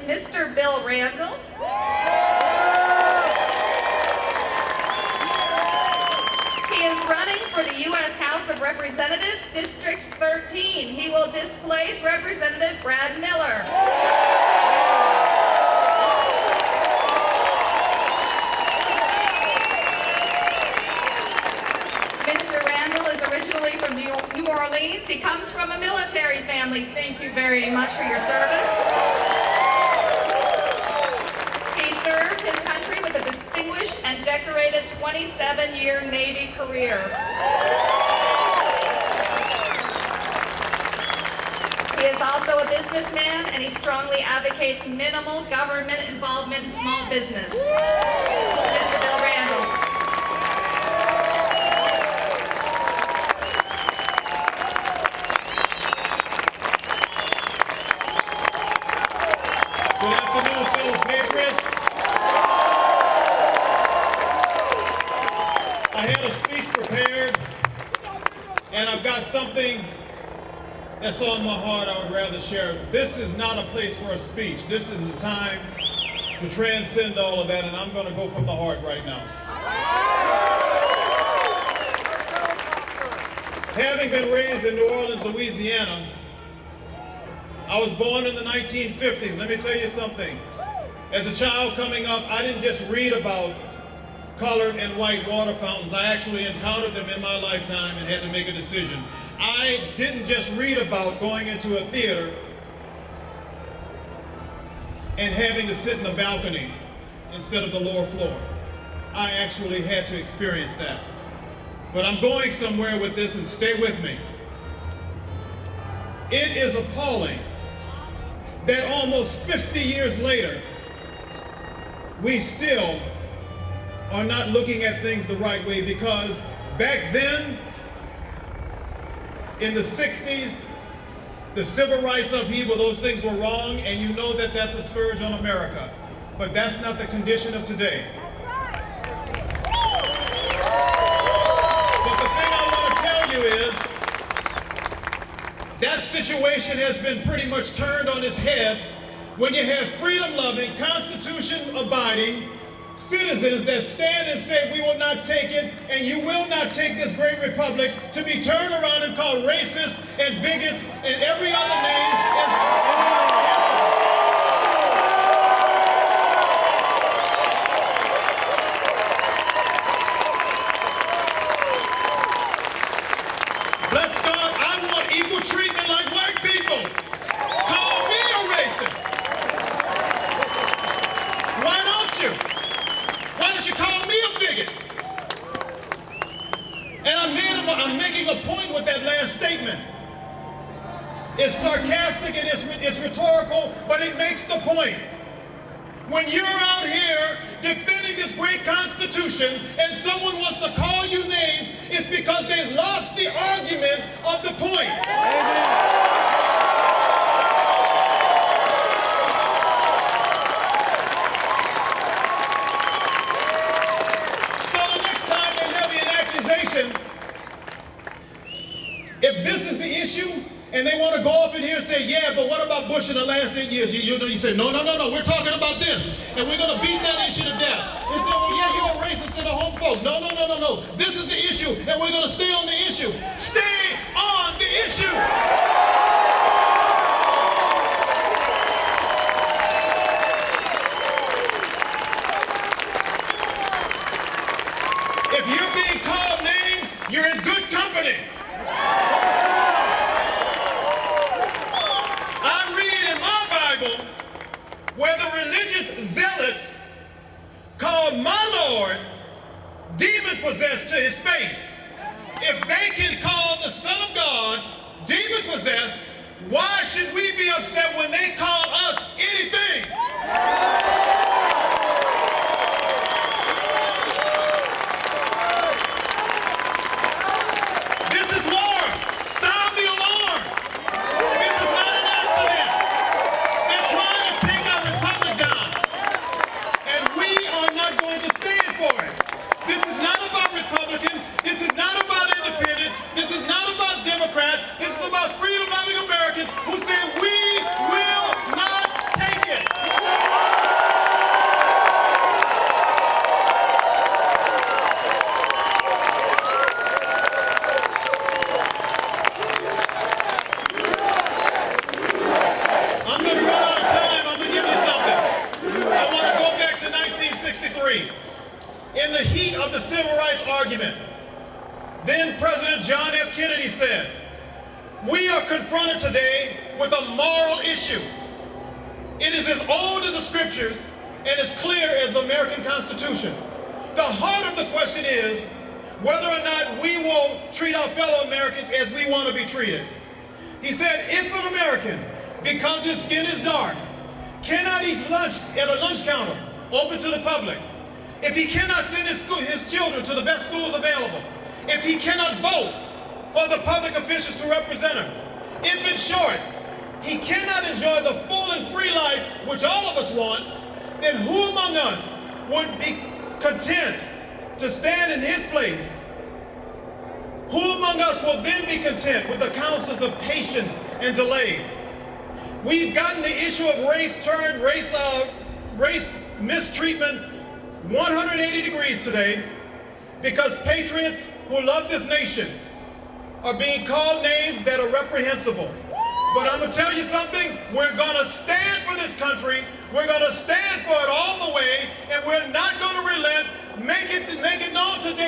Mr. Bill Randall. He is running for the U.S. House of Representatives, District 13. He will displace Representative Brad Miller. Mr. Randall is originally from New Orleans. He comes from a military family. Thank you very much for your service. He served his country with a distinguished and decorated 27-year Navy career. He is also a businessman, and he strongly advocates minimal government involvement in small business. Mr. Bill Randall. Good afternoon, fellow patriots. I had a speech prepared, and I've got something that's on my heart I would rather share. This is not a place for a speech. This is a time to transcend all of that, and I'm going to go from the heart right now. Having been raised in New Orleans, Louisiana, I was born in the 1950s. Let me tell you something. As a child coming up, I didn't just read about colored and white water fountains. I actually encountered them in my lifetime and had to make a decision. I didn't just read about going into a theater and having to sit in the balcony instead of the lower floor. I actually had to experience that. But I'm going somewhere with this, and stay with me. It is appalling that almost 50 years later, we still are not looking at things the right way, because back then, in the 60s, the civil rights upheaval, those things were wrong, and you know that that's a scourge on America. But that's not the condition of today. But the thing I want to tell you is, that situation has been pretty much turned on its head when you have freedom-loving, Constitution-abiding citizens that stand and say, we will not take it, and you will not take this great republic, to be turned around and called racist and bigots and every other name. Let's start. I want equal treatment like white people. Call me a racist. Why don't you? Why don't you call me a bigot? And I'm making a point with that last statement. It's sarcastic and it's rhetorical, but it makes the point. When you're out here defending this great Constitution and someone wants to call you names, it's because they've lost the argument of the point. So the next time there'll be an accusation, if this is the issue, and they want to go off in here and say, yeah, but what about Bush in the last 8 years? You say, no, we're talking about this, and we're going to beat that issue to death. They say, well, yeah, you're a racist and a homophobe. No. This is the issue, and we're going to stay on the issue. Stay on the issue. If you're being called names, you're in good company. Where the religious zealots called my Lord demon-possessed to his face. If they can call the Son of God demon-possessed, why should we be upset when they call us anything? This is war. Sound the alarm. This is not an accident. They're trying to take our republic down, and we are not going to stand for it. This is not about Republican. This is not about independent. This is not about Democrat. This is about freedom-loving Americans who with a moral issue. It is as old as the scriptures and as clear as the American Constitution. The heart of the question is whether or not we will treat our fellow Americans as we want to be treated. He said, if an American, because his skin is dark, cannot eat lunch at a lunch counter open to the public, if he cannot send his children to the best schools available, if he cannot vote for the public officials to represent him, if in short, he cannot enjoy the full and free life which all of us want, then who among us would be content to stand in his place? Who among us will then be content with the counsels of patience and delay? We've gotten the issue of race turned race mistreatment 180 degrees today because patriots who love this nation are being called names that are reprehensible. But I'm going to tell you something, we're going to stand for this country, we're going to stand for it all the way, and we're not going to relent. Make it known today